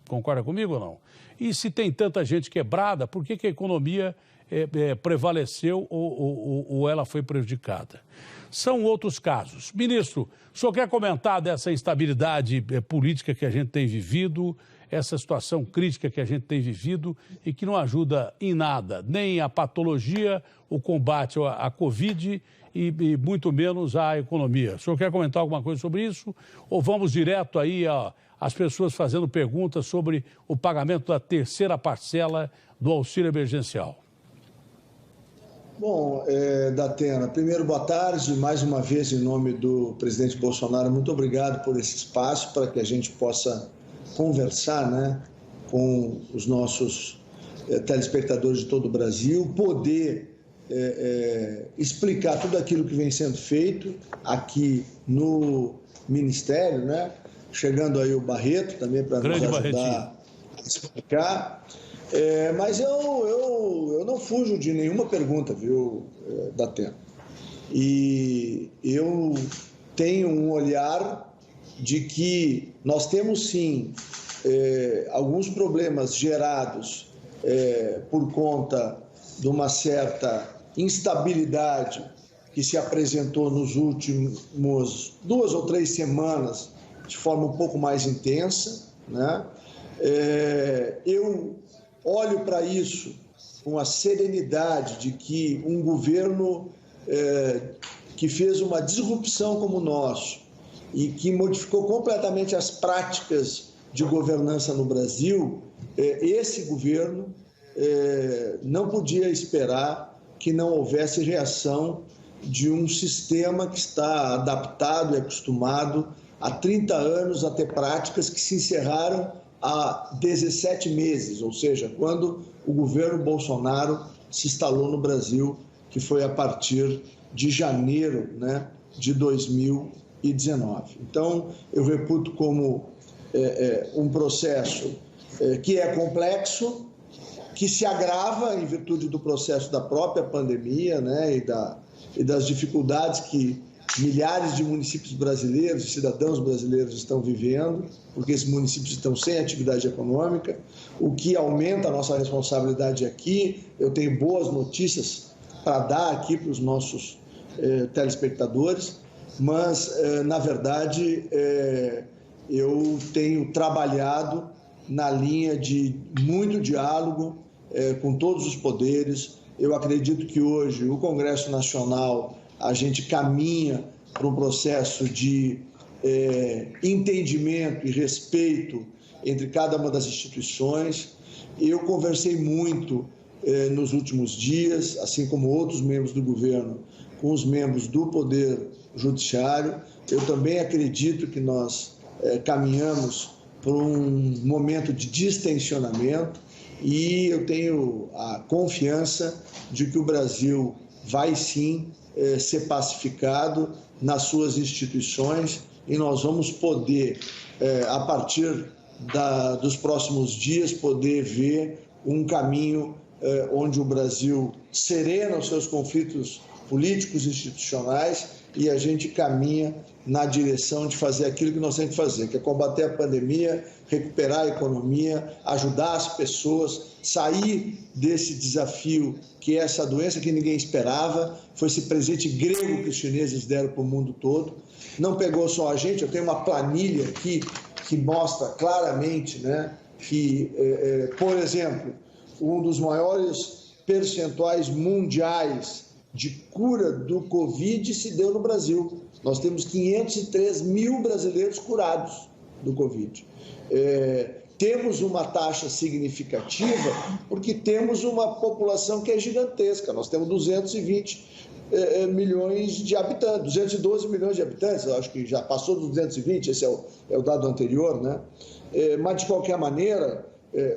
Concorda comigo ou não? E se tem tanta gente quebrada, por que a economia prevaleceu ou ela foi prejudicada? São outros casos. Ministro, o senhor quer comentar dessa instabilidade política que a gente tem vivido, essa situação crítica que a gente tem vivido e que não ajuda em nada, nem a patologia, o combate à Covid e muito menos à economia. O senhor quer comentar alguma coisa sobre isso? Ou vamos direto aí às pessoas fazendo perguntas sobre o pagamento da terceira parcela do auxílio emergencial? Bom, Datena, primeiro, boa tarde. Mais uma vez, em nome do presidente Bolsonaro, muito obrigado por esse espaço para que a gente possa conversar, né, com os nossos telespectadores de todo o Brasil, poder explicar tudo aquilo que vem sendo feito aqui no Ministério, né? Chegando aí o Barreto também para nos ajudar a explicar. Mas eu não fujo de nenhuma pergunta, viu, Datena? E eu tenho um olhar de que nós temos, sim, alguns problemas gerados por conta de uma certa instabilidade que se apresentou nos últimos 2 ou 3 semanas de forma um pouco mais intensa, né? Eu olho para isso com a serenidade de que um governo que fez uma disrupção como o nosso e que modificou completamente as práticas de governança no Brasil, esse governo não podia esperar que não houvesse reação de um sistema que está adaptado e acostumado há 30 anos a ter práticas que se encerraram há 17 meses, ou seja, quando o governo Bolsonaro se instalou no Brasil, que foi a partir de janeiro, né, de 2019. Então, eu reputo como um processo que é complexo, que se agrava em virtude do processo da própria pandemia, né, e das dificuldades que milhares de municípios brasileiros, cidadãos brasileiros estão vivendo, porque esses municípios estão sem atividade econômica, o que aumenta a nossa responsabilidade aqui. Eu tenho boas notícias para dar aqui para os nossos telespectadores, mas, na verdade, eu tenho trabalhado na linha de muito diálogo com todos os poderes. Eu acredito que hoje o Congresso Nacional, a gente caminha para um processo de entendimento e respeito entre cada uma das instituições. Eu conversei muito nos últimos dias, assim como outros membros do governo, com os membros do Poder Judiciário. Eu também acredito que nós caminhamos por um momento de distensionamento e eu tenho a confiança de que o Brasil vai sim ser pacificado nas suas instituições e nós vamos poder, a partir dos próximos dias, poder ver um caminho onde o Brasil serena os seus conflitos políticos e institucionais e a gente caminha na direção de fazer aquilo que nós temos que fazer, que é combater a pandemia, recuperar a economia, ajudar as pessoas, sair desse desafio que é essa doença que ninguém esperava, foi esse presente grego que os chineses deram para o mundo todo. Não pegou só a gente, eu tenho uma planilha aqui que mostra claramente, né, que, por exemplo, um dos maiores percentuais mundiais de cura do Covid se deu no Brasil. Nós temos 503 mil brasileiros curados do Covid. Temos uma taxa significativa porque temos uma população que é gigantesca. Nós temos 220 milhões de habitantes, 212 milhões de habitantes, eu acho que já passou dos 220, esse é o dado anterior, né? Mas, de qualquer maneira,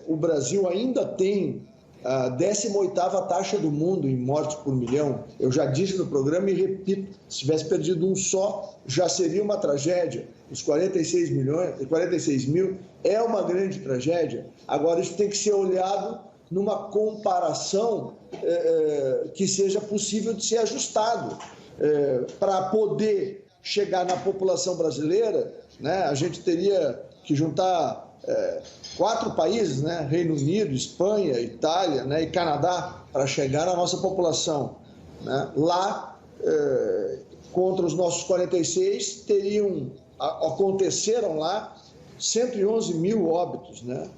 o Brasil ainda tem a 18ª taxa do mundo em mortes por milhão. Eu já disse no programa e repito, se tivesse perdido um só, já seria uma tragédia. Os 46 mil é uma grande tragédia. Agora, isso tem que ser olhado numa comparação que seja possível de ser ajustado. Para poder chegar na população brasileira, né, a gente teria que juntar 4 países, né? Reino Unido, Espanha, Itália, né? E Canadá, para chegar à nossa população, né? Lá, contra os nossos 46, aconteceram lá 111 mil óbitos, né?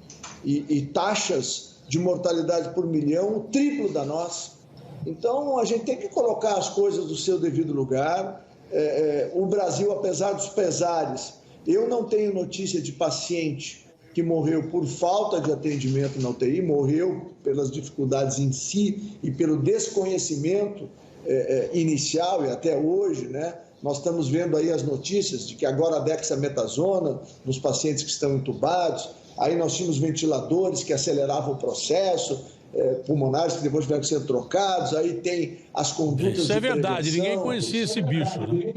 E taxas de mortalidade por milhão, o triplo da nossa. Então, a gente tem que colocar as coisas no seu devido lugar. O Brasil, apesar dos pesares, eu não tenho notícia de paciente que morreu por falta de atendimento na UTI, morreu pelas dificuldades em si e pelo desconhecimento inicial e até hoje, né? Nós estamos vendo aí as notícias de que agora a dexametasona nos pacientes que estão entubados, aí nós tínhamos ventiladores que aceleravam o processo, pulmonares que depois tiveram que ser trocados, aí tem as condutas Isso é de verdade, prevenção. ninguém conhecia esse bicho, né?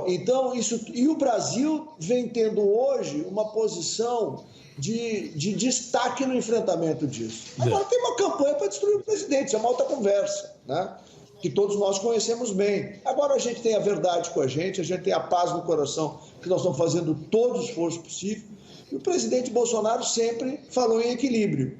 Então, e o Brasil vem tendo hoje uma posição de destaque no enfrentamento disso. Agora tem uma campanha para destruir o presidente, isso é uma outra conversa, né? Que todos nós conhecemos bem. Agora a gente tem a verdade com a gente tem a paz no coração, que nós estamos fazendo todo o esforço possível. E o presidente Bolsonaro sempre falou em equilíbrio.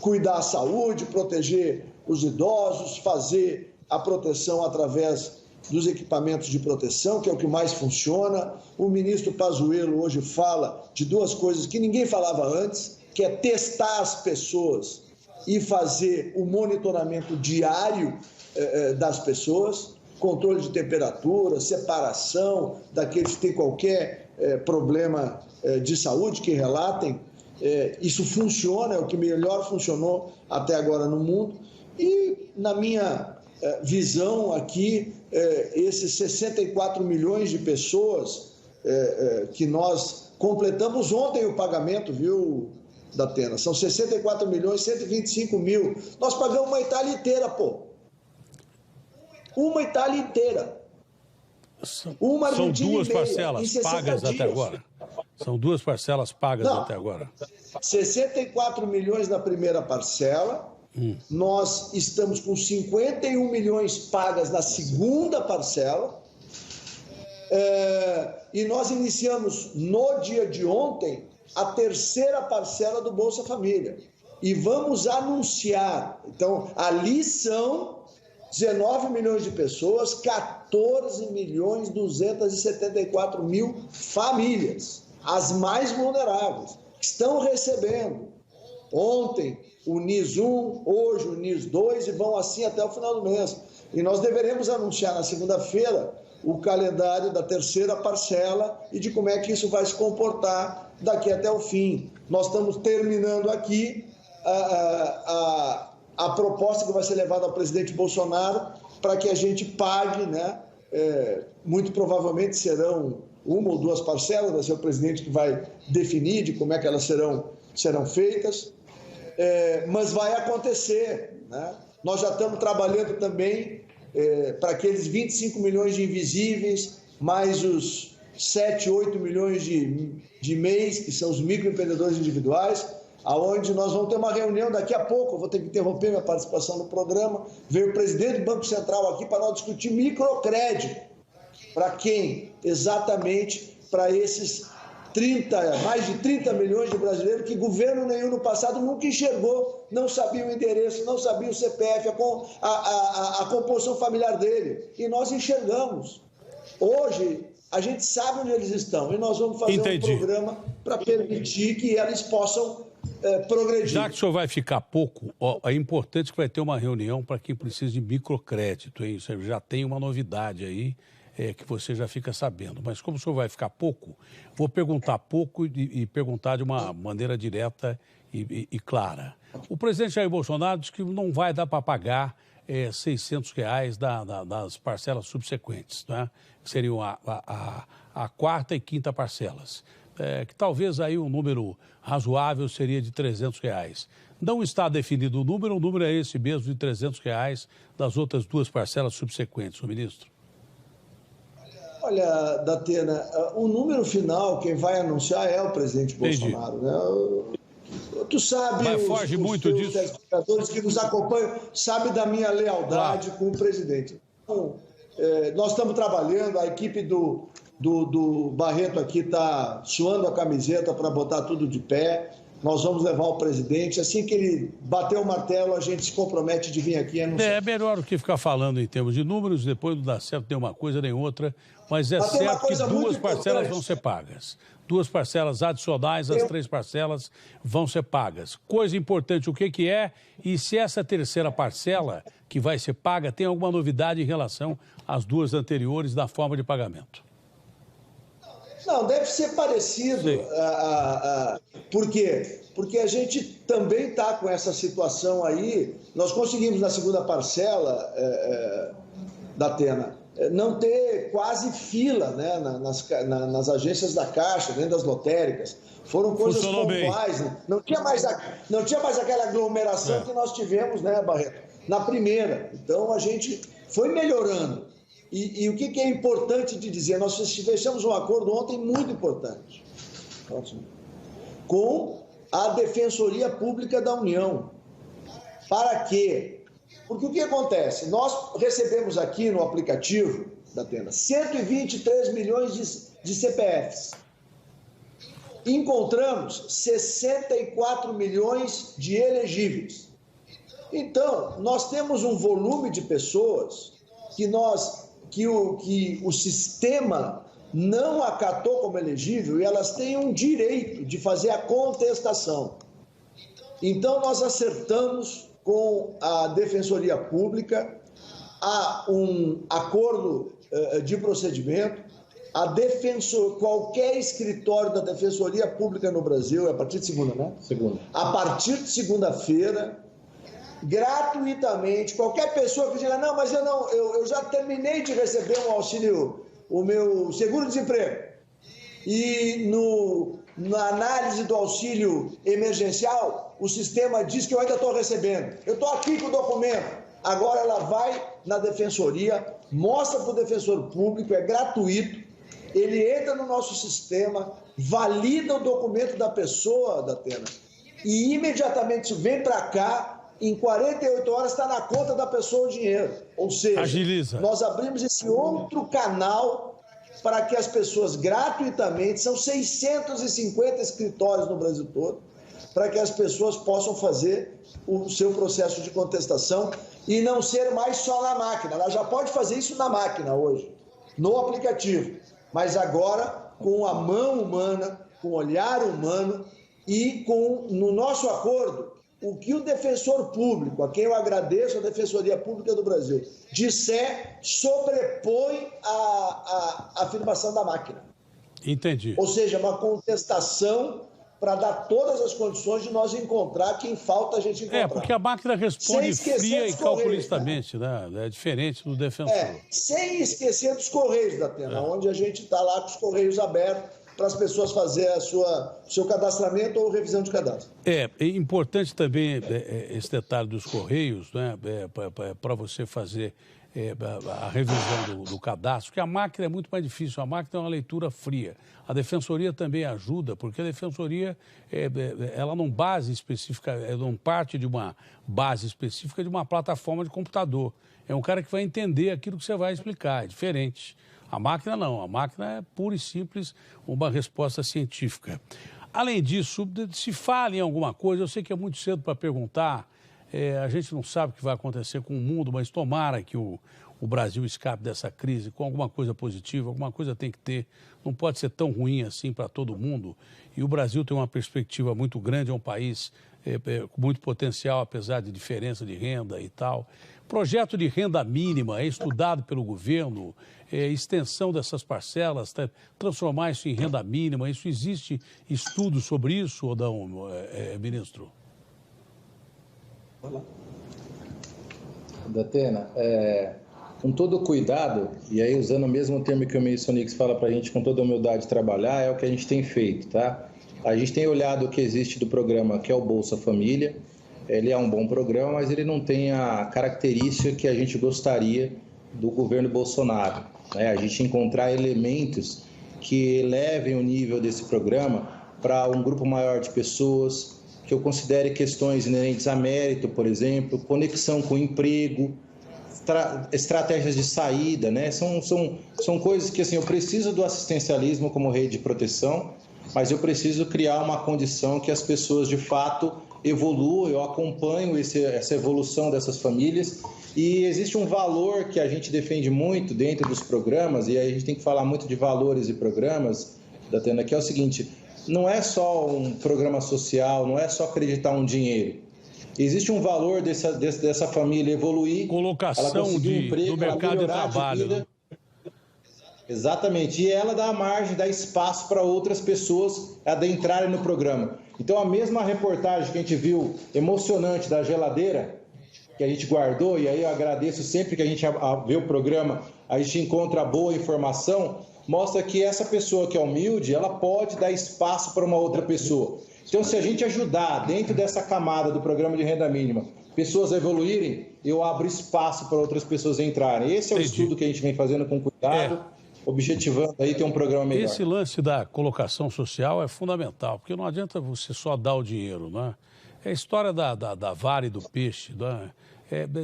Cuidar da saúde, proteger os idosos, fazer a proteção através dos equipamentos de proteção, que é o que mais funciona. O ministro Pazuello hoje fala de 2 coisas que ninguém falava antes, que é testar as pessoas e fazer o monitoramento diário das pessoas, controle de temperatura, separação daqueles que têm qualquer problema de saúde, que relatem. Isso funciona, é o que melhor funcionou até agora no mundo. E, na minha visão aqui, esses 64 milhões de pessoas que nós completamos ontem o pagamento, viu, Datena? São 64 milhões, 125 mil. Nós pagamos uma Itália inteira, pô. Uma Itália inteira. São 2 parcelas pagas até agora. São 2 parcelas pagas até agora. 64 milhões na primeira parcela. Nós estamos com 51 milhões pagas na segunda parcela. E nós iniciamos no dia de ontem a 3ª parcela do Bolsa Família. E vamos anunciar. Então, ali são 19 milhões de pessoas, 14 milhões 274 mil famílias, as mais vulneráveis, que estão recebendo. Ontem o NIS 1, hoje o NIS 2 e vão assim até o final do mês. E nós deveremos anunciar na segunda-feira o calendário da 3ª parcela e de como é que isso vai se comportar daqui até o fim. Nós estamos terminando aqui a proposta que vai ser levada ao presidente Bolsonaro para que a gente pague, né? Muito provavelmente serão 1 ou 2 parcelas, vai ser o presidente que vai definir de como é que elas serão feitas, mas vai acontecer, né? Nós já estamos trabalhando também para aqueles 25 milhões de invisíveis, mais os 7, 8 milhões de MEIs, que são os microempreendedores individuais, aonde nós vamos ter uma reunião daqui a pouco. Eu vou ter que interromper minha participação no programa. Veio o presidente do Banco Central aqui para nós discutir microcrédito. Para quem? Exatamente para esses mais de 30 milhões de brasileiros que governo nenhum no passado nunca enxergou, não sabia o endereço, não sabia o CPF, a composição familiar dele. E nós enxergamos. Hoje, a gente sabe onde eles estão e nós vamos fazer um programa para permitir que eles possam progredir. Já que o senhor vai ficar pouco, é importante que vai ter uma reunião para quem precisa de microcrédito, hein? Você já tem uma novidade aí que você já fica sabendo. Mas como o senhor vai ficar pouco, vou perguntar pouco e perguntar de uma maneira direta e clara. O presidente Jair Bolsonaro disse que não vai dar para pagar R$600 das parcelas subsequentes, né? Que seriam a 4ª e 5ª parcelas. Que talvez aí um número razoável seria de R$300. Não está definido o número é esse mesmo de R$300 das outras 2 parcelas subsequentes, o ministro? Olha, Datena, o número final, quem vai anunciar é o presidente Bolsonaro, né? Tu sabe, mas foge muito disso. Os telespectadores que nos acompanham sabem da minha lealdade com o presidente. Então, nós estamos trabalhando, a equipe do do Barreto aqui está suando a camiseta para botar tudo de pé. Nós vamos levar o presidente. Assim que ele bater o martelo, a gente se compromete de vir aqui e anunciar. É melhor do que ficar falando em termos de números, depois não dá certo nem uma coisa nem outra, mas é certo que 2 parcelas vão ser pagas. 2 parcelas adicionais, as 3 parcelas vão ser pagas. Coisa importante, o que é e se essa terceira parcela que vai ser paga tem alguma novidade em relação às 2 anteriores da forma de pagamento? Não, deve ser parecido. Por quê? Porque a gente também está com essa situação aí. Nós conseguimos, na segunda parcela da Atena, não ter quase fila, né, nas agências da Caixa, dentro das lotéricas. Foram coisas pontuais. Né? Não tinha mais aquela aglomeração que nós tivemos, né, Barreto? Na primeira. Então, a gente foi melhorando. E o que é importante de dizer? Nós fechamos um acordo ontem muito importante com a Defensoria Pública da União. Para quê? Porque o que acontece? Nós recebemos aqui no aplicativo da Atena 123 milhões de CPFs. Encontramos 64 milhões de elegíveis. Então, nós temos um volume de pessoas que o sistema não acatou como elegível e elas têm um direito de fazer a contestação. Então, nós acertamos com a Defensoria Pública, há um acordo de procedimento, qualquer escritório da Defensoria Pública no Brasil, é a partir de segunda, né? Segunda. A partir de segunda-feira, gratuitamente, qualquer pessoa que diga, não, mas eu já terminei de receber um auxílio, o meu seguro-desemprego, e na análise do auxílio emergencial, o sistema diz que eu ainda estou recebendo. Eu estou aqui com o documento. Agora ela vai na defensoria, mostra para o defensor público, é gratuito, ele entra no nosso sistema, valida o documento da pessoa, da Atena, e imediatamente vem para cá. Em 48 horas está na conta da pessoa o dinheiro. Ou seja, agiliza. Nós abrimos esse outro canal para que as pessoas gratuitamente, são 650 escritórios no Brasil todo, para que as pessoas possam fazer o seu processo de contestação e não ser mais só na máquina. Ela já pode fazer isso na máquina hoje, no aplicativo, mas agora com a mão humana, com o olhar humano e no nosso acordo, o que o defensor público, a quem eu agradeço, a Defensoria Pública do Brasil, disser, sobrepõe a afirmação da máquina. Entendi. Ou seja, uma contestação para dar todas as condições de nós encontrar quem falta a gente encontrar. Porque a máquina responde fria e calculistamente, né? É diferente do defensor. Sem esquecer dos Correios da Atena, onde a gente está lá com os Correios abertos, para as pessoas fazerem seu cadastramento ou revisão de cadastro. É importante também esse detalhe dos Correios, né, para você fazer a revisão do cadastro, porque a máquina é muito mais difícil, a máquina é uma leitura fria. A Defensoria também ajuda, porque a Defensoria, ela não parte de uma base específica de uma plataforma de computador. É um cara que vai entender aquilo que você vai explicar, é diferente. A máquina não, a máquina é pura e simples uma resposta científica. Além disso, se fala em alguma coisa, eu sei que é muito cedo para perguntar, a gente não sabe o que vai acontecer com o mundo, mas tomara que o Brasil escape dessa crise com alguma coisa positiva, alguma coisa tem que ter, não pode ser tão ruim assim para todo mundo. E o Brasil tem uma perspectiva muito grande, é um país com muito potencial, apesar de diferença de renda e tal. Projeto de renda mínima é estudado pelo governo, extensão dessas parcelas, transformar isso em renda mínima, isso existe estudo sobre isso, ou não, ministro? Datena, com todo cuidado, e aí usando o mesmo termo que o ministro Onix fala para a gente, com toda humildade trabalhar, é o que a gente tem feito, tá? A gente tem olhado o que existe do programa, que é o Bolsa Família. Ele é um bom programa, mas ele não tem a característica que a gente gostaria do governo Bolsonaro, né? A gente encontrar elementos que elevem o nível desse programa para um grupo maior de pessoas, que eu considere questões inerentes a mérito, por exemplo, conexão com o emprego, estratégias de saída, né? São coisas que, assim, eu preciso do assistencialismo como rede de proteção, mas eu preciso criar uma condição que as pessoas, de fato, evoluam. Eu acompanho essa evolução dessas famílias e existe um valor que a gente defende muito dentro dos programas, e aí a gente tem que falar muito de valores e programas, Datena, que é o seguinte: não é só um programa social, não é só acreditar um dinheiro. Existe um valor dessa família evoluir, colocação ela conseguir um emprego, do mercado de trabalho. Né? Exatamente. E ela dá margem, dá espaço para outras pessoas adentrarem no programa. Então, a mesma reportagem que a gente viu, emocionante, da geladeira, que a gente guardou, e aí eu agradeço sempre que a gente vê o programa, a gente encontra boa informação, mostra que essa pessoa que é humilde, ela pode dar espaço para uma outra pessoa. Então, se a gente ajudar dentro dessa camada do programa de renda mínima, pessoas a evoluírem, eu abro espaço para outras pessoas entrarem. Esse é o estudo que a gente vem fazendo com cuidado, objetivando aí ter um programa melhor. Esse lance da colocação social é fundamental, porque não adianta você só dar o dinheiro, né? É a história da vara e do peixe, né?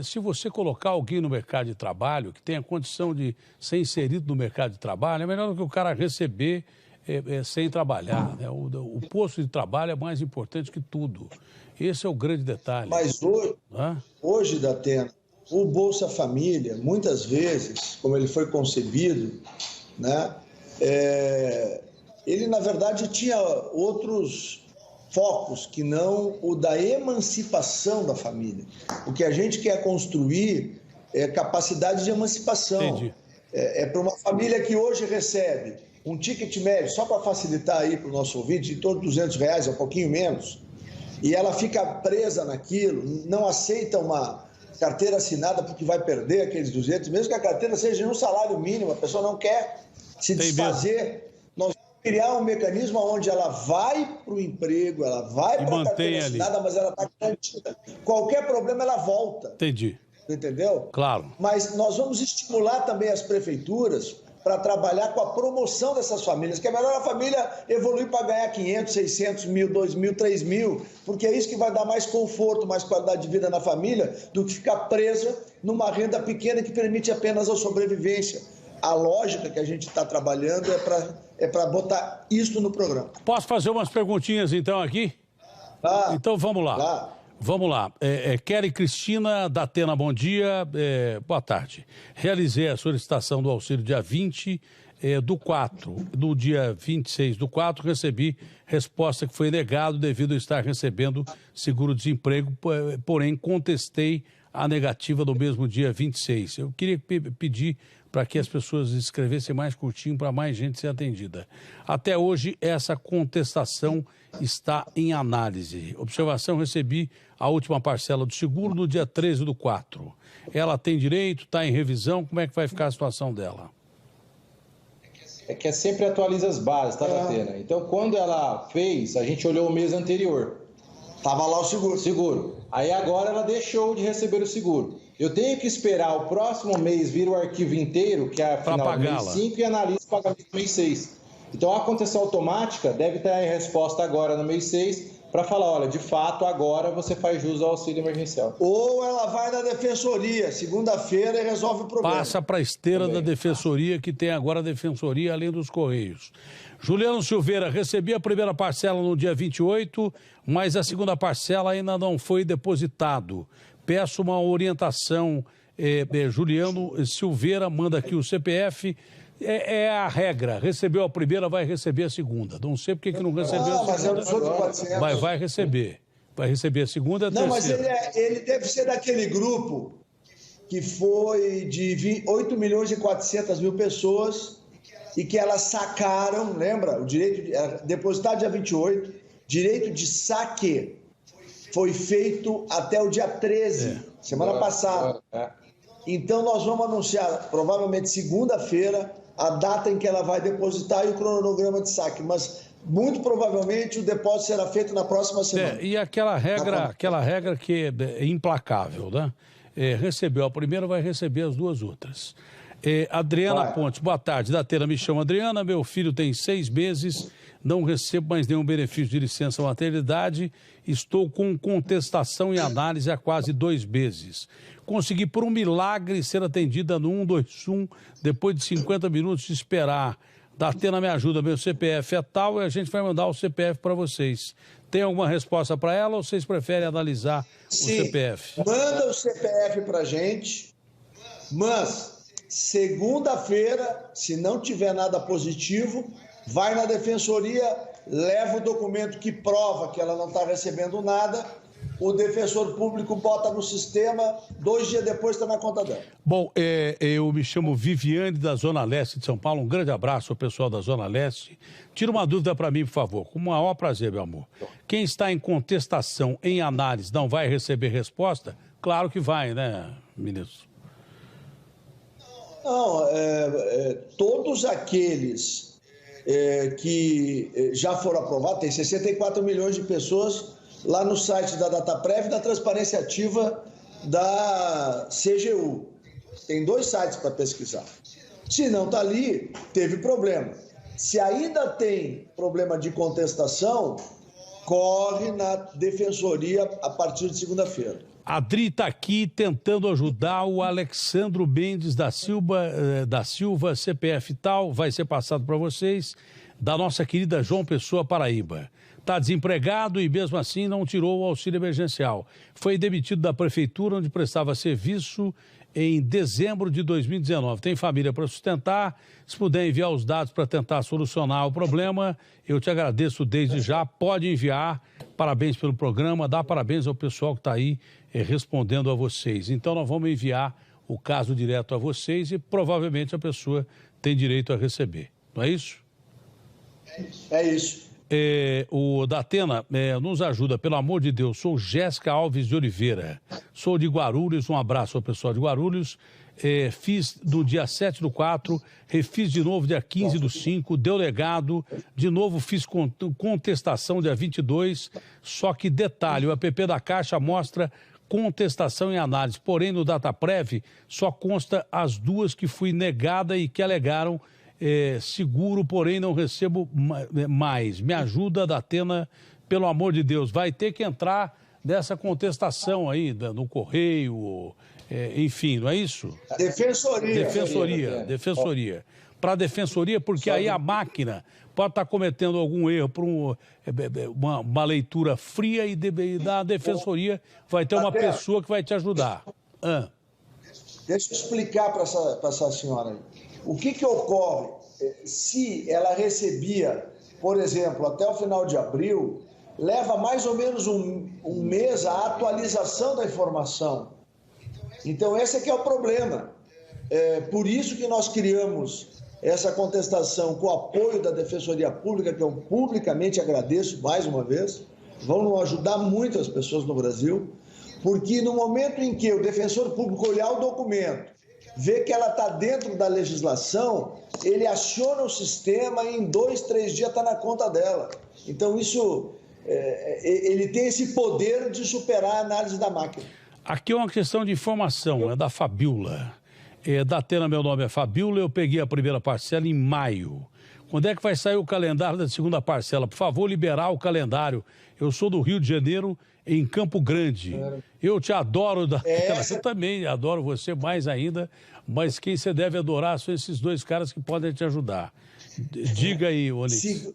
Se você colocar alguém no mercado de trabalho que tenha condição de ser inserido no mercado de trabalho, é melhor do que o cara receber sem trabalhar, né? O posto de trabalho é mais importante que tudo. Esse é o grande detalhe. Mas hoje, Datena, o Bolsa Família, muitas vezes, como ele foi concebido, né, ele, na verdade, tinha outros focos que não o da emancipação da família. O que a gente quer construir é capacidade de emancipação. Entendi. Para uma família que hoje recebe um ticket médio, só para facilitar aí para o nosso ouvinte, de todos R$200, é um pouquinho menos, e ela fica presa naquilo, não aceita uma carteira assinada porque vai perder aqueles 200, mesmo que a carteira seja um salário mínimo, a pessoa não quer se desfazer. Nós vamos criar um mecanismo onde ela vai para o emprego, ela vai para a carteira assinada, mas ela está garantida. Qualquer problema, ela volta. Entendi. Entendeu? Claro. Mas nós vamos estimular também as prefeituras para trabalhar com a promoção dessas famílias, que é melhor a família evoluir para ganhar 500, 600 mil, 2 mil, 3 mil, porque é isso que vai dar mais conforto, mais qualidade de vida na família, do que ficar presa numa renda pequena que permite apenas a sobrevivência. A lógica que a gente está trabalhando é para botar isso no programa. Posso fazer umas perguntinhas então aqui? Então vamos lá. Claro. Vamos lá. Kelly Cristina, Datena, bom dia. Boa tarde. Realizei a solicitação do auxílio dia 20 do 4. No dia 26 do 4, recebi resposta que foi negado devido a estar recebendo seguro-desemprego, porém contestei a negativa no mesmo dia 26. Eu queria pedir para que as pessoas escrevessem mais curtinho para mais gente ser atendida. Até hoje, essa contestação está em análise. Observação, recebi a última parcela do seguro no dia 13 do 4. Ela tem direito, está em revisão, como é que vai ficar a situação dela? É que sempre atualiza as bases, tá, Datena? Então, quando ela fez, a gente olhou o mês anterior. Estava lá o seguro. Aí agora ela deixou de receber o seguro. Eu tenho que esperar o próximo mês vir o arquivo inteiro, que é a final do mês 5, e analisa o pagamento do mês 6. Então, a contenção automática deve ter a resposta agora no mês 6 para falar, olha, de fato, agora você faz jus ao auxílio emergencial. Ou ela vai na defensoria, segunda-feira, e resolve o problema. Passa para a esteira da defensoria, que tem agora a defensoria, além dos Correios. Juliano Silveira, recebi a primeira parcela no dia 28, mas a segunda parcela ainda não foi depositado. Peço uma orientação. Juliano Silveira manda aqui o CPF. É a regra. Recebeu a primeira, vai receber a segunda. Não sei por que não recebeu a segunda. Mas é os outros 400. Vai receber. Vai receber a segunda e a terceira. Não, mas ele deve ser daquele grupo que foi de 8 milhões e 400 mil pessoas e que elas sacaram, lembra? O direito de depositar dia 28, direito de saque foi feito até o dia 13, semana passada. Então nós vamos anunciar, provavelmente segunda-feira, a data em que ela vai depositar e o cronograma de saque, mas muito provavelmente o depósito será feito na próxima semana. E aquela regra que é implacável, né? Recebeu a primeira, vai receber as duas outras. Adriana Pontes, boa tarde. Datena, me chamo Adriana, meu filho tem 6 meses, não recebo mais nenhum benefício de licença maternidade, estou com contestação e análise há quase 2 meses. Consegui, por um milagre, ser atendida no 121, depois de 50 minutos de esperar. Datena me ajuda, meu CPF é tal e a gente vai mandar o CPF para vocês. Tem alguma resposta para ela ou vocês preferem analisar o CPF? Manda o CPF para a gente, mas segunda-feira, se não tiver nada positivo, vai na defensoria, leva o documento que prova que ela não está recebendo nada, o defensor público bota no sistema, 2 dias depois está na conta dela. Bom, eu me chamo Viviane, da Zona Leste de São Paulo. Um grande abraço ao pessoal da Zona Leste. Tira uma dúvida para mim, por favor. Com o maior prazer, meu amor. Quem está em contestação, em análise, não vai receber resposta? Claro que vai, né, ministro? Não, todos aqueles que já foram aprovados, tem 64 milhões de pessoas lá no site da Dataprev e da Transparência Ativa da CGU. Tem 2 sites para pesquisar. Se não está ali, teve problema. Se ainda tem problema de contestação, corre na defensoria a partir de segunda-feira. A Adri está aqui tentando ajudar o Alexandro Mendes da Silva, CPF tal, vai ser passado para vocês, da nossa querida João Pessoa, Paraíba. Está desempregado e mesmo assim não tirou o auxílio emergencial. Foi demitido da prefeitura onde prestava serviço em dezembro de 2019. Tem família para sustentar. Se puder enviar os dados para tentar solucionar o problema, eu te agradeço desde já. Pode enviar. Parabéns pelo programa. Dá parabéns ao pessoal que está aí respondendo a vocês. Então nós vamos enviar o caso direto a vocês e provavelmente a pessoa tem direito a receber. Não é isso? É isso. O Datena nos ajuda, pelo amor de Deus. Sou Jéssica Alves de Oliveira, sou de Guarulhos, um abraço ao pessoal de Guarulhos. Fiz no dia 7/4, refiz de novo dia 15/5, deu legado, de novo fiz contestação dia 22, só que detalhe, o app da Caixa mostra contestação em análise, porém no Dataprev só consta as 2 que fui negada e que alegaram seguro, porém não recebo mais. Me ajuda, Datena, pelo amor de Deus. Vai ter que entrar nessa contestação aí, no Correio, enfim, não é isso? Defensoria. Para a Defensoria, porque aí a máquina pode estar cometendo algum erro por uma leitura fria e da Defensoria vai ter uma pessoa que vai te ajudar. Deixa eu explicar para essa senhora aí. O que ocorre se ela recebia, por exemplo, até o final de abril, leva mais ou menos um mês a atualização da informação. Então, esse é que é o problema. Por isso que nós criamos essa contestação com o apoio da Defensoria Pública, que eu publicamente agradeço mais uma vez. Vão ajudar muito as pessoas no Brasil, porque no momento em que o defensor público olhar o documento, vê que ela está dentro da legislação, ele aciona o sistema e em 2, 3 dias está na conta dela. Então, isso, ele tem esse poder de superar a análise da máquina. Aqui é uma questão de informação, é da Fabiola. Datena, meu nome é Fabiola, eu peguei a primeira parcela em maio. Quando é que vai sair o calendário da segunda parcela? Por favor, liberar o calendário. Eu sou do Rio de Janeiro, em Campo Grande. Eu te adoro, Datena. Eu também adoro você mais ainda, mas quem você deve adorar são esses 2 caras que podem te ajudar. Diga aí, Onix.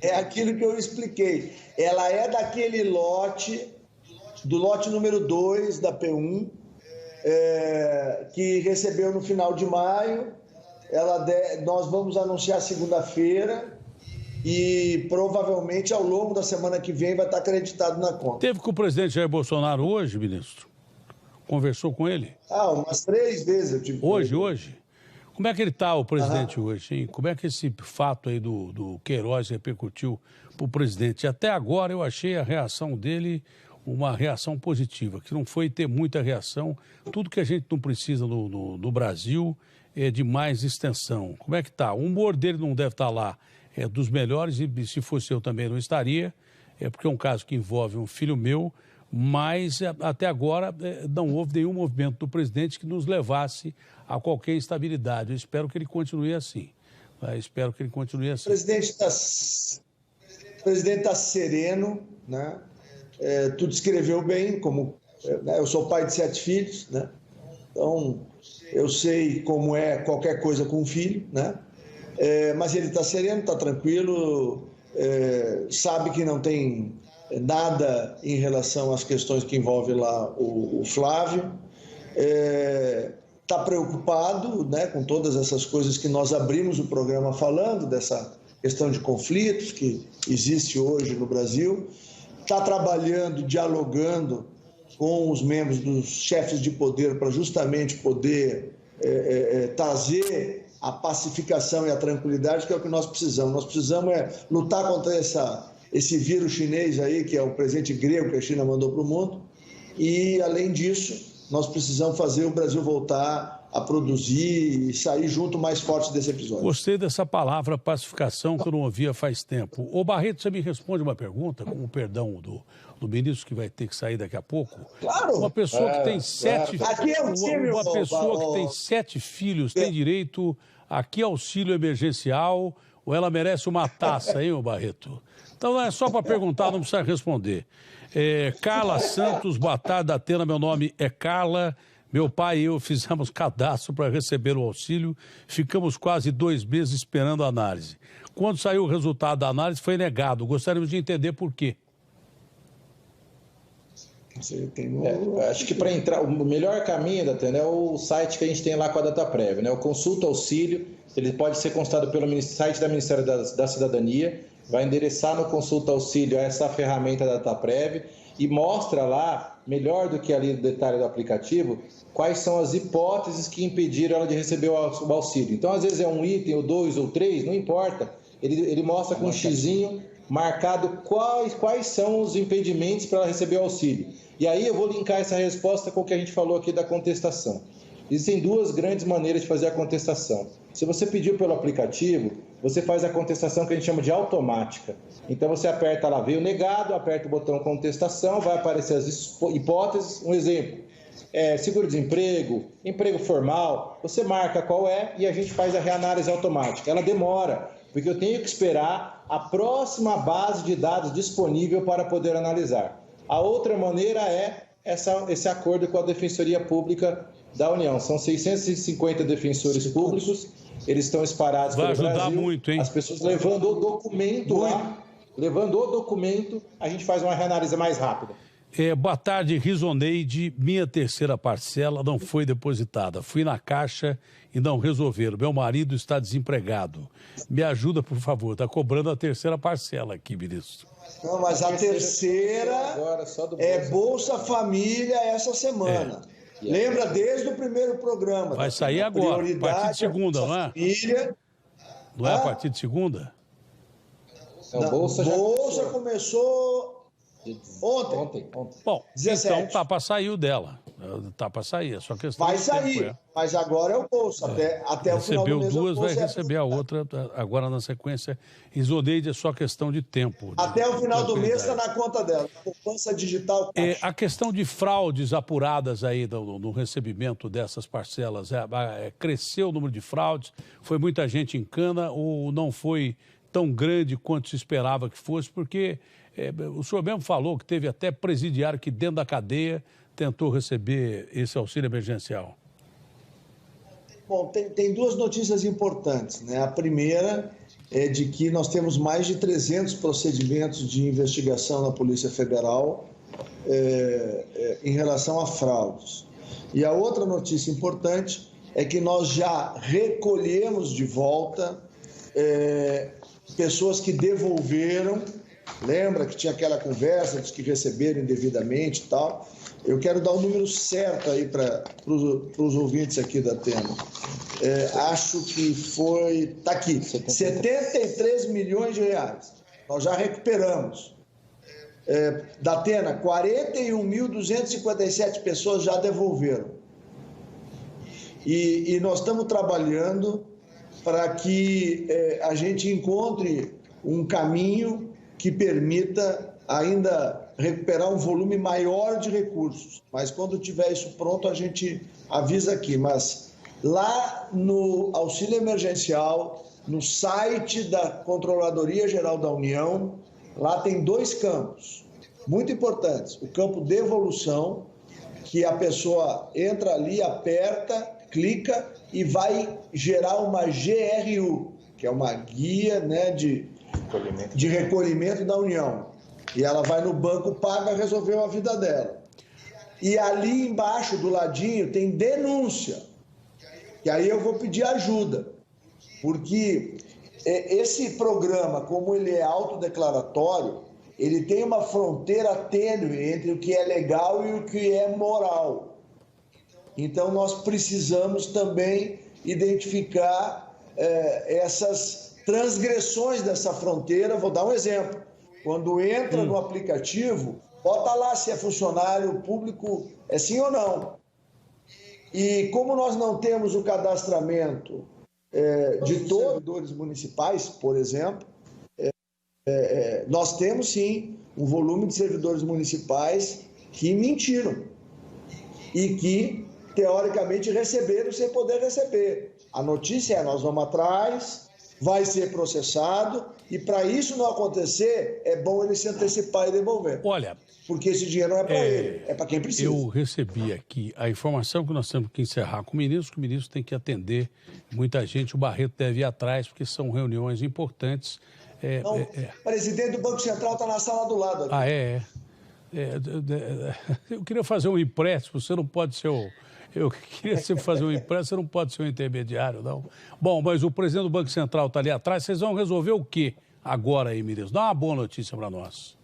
É aquilo que eu expliquei. Ela é daquele lote, do lote número 2 da P1, que recebeu no final de maio. Nós vamos anunciar segunda-feira e provavelmente ao longo da semana que vem vai estar acreditado na conta. Teve com o presidente Jair Bolsonaro hoje, ministro? Conversou com ele? Umas 3 vezes eu tive. Hoje? Como é que ele está, o presidente, hoje, hein? Como é que esse fato aí do Queiroz repercutiu para o presidente? Até agora eu achei a reação dele uma reação positiva, que não foi ter muita reação. Tudo que a gente não precisa no Brasil é de mais extensão. Como é que está? O humor dele não deve estar lá dos melhores, e se fosse eu também não estaria, porque é um caso que envolve um filho meu, mas até agora não houve nenhum movimento do presidente que nos levasse a qualquer instabilidade. Eu espero que ele continue assim. O presidente O presidente está sereno, né? Tu descreveu bem, eu sou pai de 7 filhos, né? Então eu sei como é qualquer coisa com um filho, né? Mas ele está sereno, está tranquilo, sabe que não tem nada em relação às questões que envolvem lá o Flávio, está preocupado, né, com todas essas coisas que nós abrimos o programa falando, dessa questão de conflitos que existe hoje no Brasil, está trabalhando, dialogando com os membros dos chefes de poder para justamente poder trazer a pacificação e a tranquilidade, que é o que nós precisamos. Nós precisamos lutar contra esse vírus chinês aí, que é o presente grego que a China mandou para o mundo, e, além disso, nós precisamos fazer o Brasil voltar a produzir e sair junto mais forte desse episódio. Gostei dessa palavra pacificação que eu não ouvia faz tempo. Ô Barreto, você me responde uma pergunta, com o perdão do ministro que vai ter que sair daqui a pouco. Claro. Uma pessoa que tem 7 uma pessoa que tem 7 filhos tem direito a que auxílio emergencial ou ela merece uma taça, hein, ô Barreto? Então não é só para perguntar, não precisa responder. Carla Santos, boa tarde, Atena, meu nome é Carla. Meu pai e eu fizemos cadastro para receber o auxílio, ficamos quase 2 meses esperando a análise. Quando saiu o resultado da análise, foi negado. Gostaríamos de entender por quê. Acho que para entrar, o melhor caminho, Datena, é o site que a gente tem lá com a DataPrev, né? O Consulta Auxílio, ele pode ser consultado pelo site da Ministério da Cidadania, vai endereçar no Consulta Auxílio essa ferramenta da DataPrev e mostra lá, melhor do que ali no detalhe do aplicativo, quais são as hipóteses que impediram ela de receber o auxílio. Então, às vezes é um item, ou 2, ou 3, não importa. Ele mostra com um xizinho marcado quais são os impedimentos para ela receber o auxílio. E aí eu vou linkar essa resposta com o que a gente falou aqui da contestação. Existem 2 grandes maneiras de fazer a contestação. Se você pediu pelo aplicativo, você faz a contestação que a gente chama de automática. Então você aperta lá, veio negado, aperta o botão contestação, vai aparecer as hipóteses. Um exemplo, seguro-desemprego, emprego formal, você marca qual é e a gente faz a reanálise automática. Ela demora, porque eu tenho que esperar a próxima base de dados disponível para poder analisar. A outra maneira é esse acordo com a Defensoria Pública da União. São 650 defensores públicos, eles estão espalhados pelo Brasil. Vai ajudar muito, hein? As pessoas levando o documento lá, a gente faz uma reanálise mais rápida. Boa tarde, Risoneide. Minha terceira parcela não foi depositada. Fui na Caixa e não resolveram. Meu marido está desempregado. Me ajuda, por favor. Está cobrando a terceira parcela aqui, ministro. Não, mas a terceira é Bolsa Família essa semana. Lembra desde o primeiro programa. Vai sair agora, a partir de segunda, não é? Família. Não é a partir de segunda? Bolsa começou ontem. Bom, 17. então tá para sair o dela. Tá para sair, é só questão vai de sair, tempo, mas agora é o Bolsa. Até o final do mês. Recebeu 2, vai receber a outra agora na sequência. Risoneide é só questão de tempo. Até o final do mês está na conta dela. Poupança digital. A questão de fraudes apuradas aí no recebimento dessas parcelas, cresceu o número de fraudes? Foi muita gente em cana ou não foi tão grande quanto se esperava que fosse? Porque o senhor mesmo falou que teve até presidiário que dentro da cadeia tentou receber esse auxílio emergencial. Bom, tem 2 notícias importantes, né? A primeira é de que nós temos mais de 300 procedimentos de investigação na Polícia Federal em relação a fraudes. E a outra notícia importante é que nós já recolhemos de volta pessoas que devolveram. Lembra que tinha aquela conversa de que receberam indevidamente e tal? Eu quero dar o número certo aí para os ouvintes aqui da Atena. Acho que foi... Está aqui, 73 milhões de reais. Nós já recuperamos. Da Atena, 41.257 pessoas já devolveram. E nós estamos trabalhando para que a gente encontre um caminho que permita ainda recuperar um volume maior de recursos. Mas quando tiver isso pronto, a gente avisa aqui. Mas lá no auxílio emergencial, no site da Controladoria Geral da União, Lá tem 2 campos muito importantes. O campo de evolução, que a pessoa entra ali, aperta, clica e vai gerar uma GRU, que é uma guia, né, de recolhimento da União. E ela vai no banco, paga, resolveu a vida dela. E ali embaixo, do ladinho, tem denúncia. E aí eu vou pedir ajuda. Porque esse programa, como ele é autodeclaratório, ele tem uma fronteira tênue entre o que é legal e o que é moral. Então, nós precisamos também identificar essas transgressões dessa fronteira. Vou dar um exemplo. Quando entra no aplicativo, bota lá se é funcionário público, é sim ou não. E como nós não temos o cadastramento de todos os servidores municipais, por exemplo, nós temos sim um volume de servidores municipais que mentiram e que, teoricamente, receberam sem poder receber. A notícia é: nós vamos atrás, vai ser processado, e para isso não acontecer, é bom ele se antecipar e devolver. Olha, porque esse dinheiro não é para ele, é para quem precisa. Eu recebi aqui a informação que nós temos que encerrar com o ministro, que o ministro tem que atender muita gente, o Barreto deve ir atrás, porque são reuniões importantes. O presidente do Banco Central está na sala do lado aqui. Eu queria fazer um empréstimo, você não pode ser o... Eu queria sempre fazer um empréstimo, você não pode ser um intermediário, não. Bom, mas o presidente do Banco Central está ali atrás, vocês vão resolver o quê agora aí, ministro? Dá uma boa notícia para nós.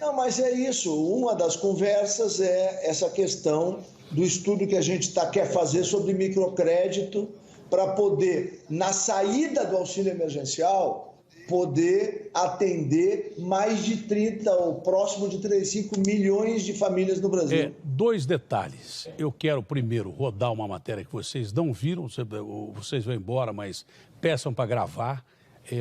Não, mas é isso. Uma das conversas é essa questão do estudo que a gente quer fazer sobre microcrédito para poder, na saída do auxílio emergencial, poder atender mais de 30 ou próximo de 35 milhões de famílias no Brasil. 2 detalhes. Eu quero primeiro rodar uma matéria que vocês não viram, vocês vão embora, mas peçam para gravar,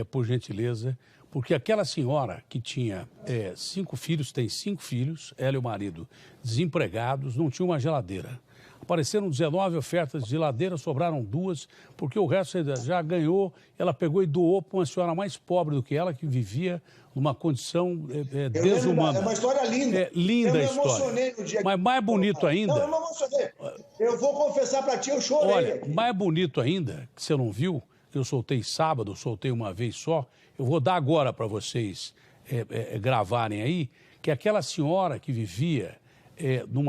por gentileza, porque aquela senhora que tinha 5 filhos, tem 5 filhos, ela e o marido desempregados, não tinha uma geladeira. Apareceram 19 ofertas de geladeira, sobraram 2, porque o resto já ganhou. Ela pegou e doou para uma senhora mais pobre do que ela, que vivia numa condição desumana. É uma história linda. Linda a história. Eu me emocionei no dia. Mas mais bonito ainda... Não, eu não emocionei. Eu vou confessar para ti, eu chorei. Olha, aqui. mais bonito ainda, que você não viu, que eu soltei sábado, soltei uma vez só, eu vou dar agora para vocês gravarem aí, que aquela senhora que vivia numa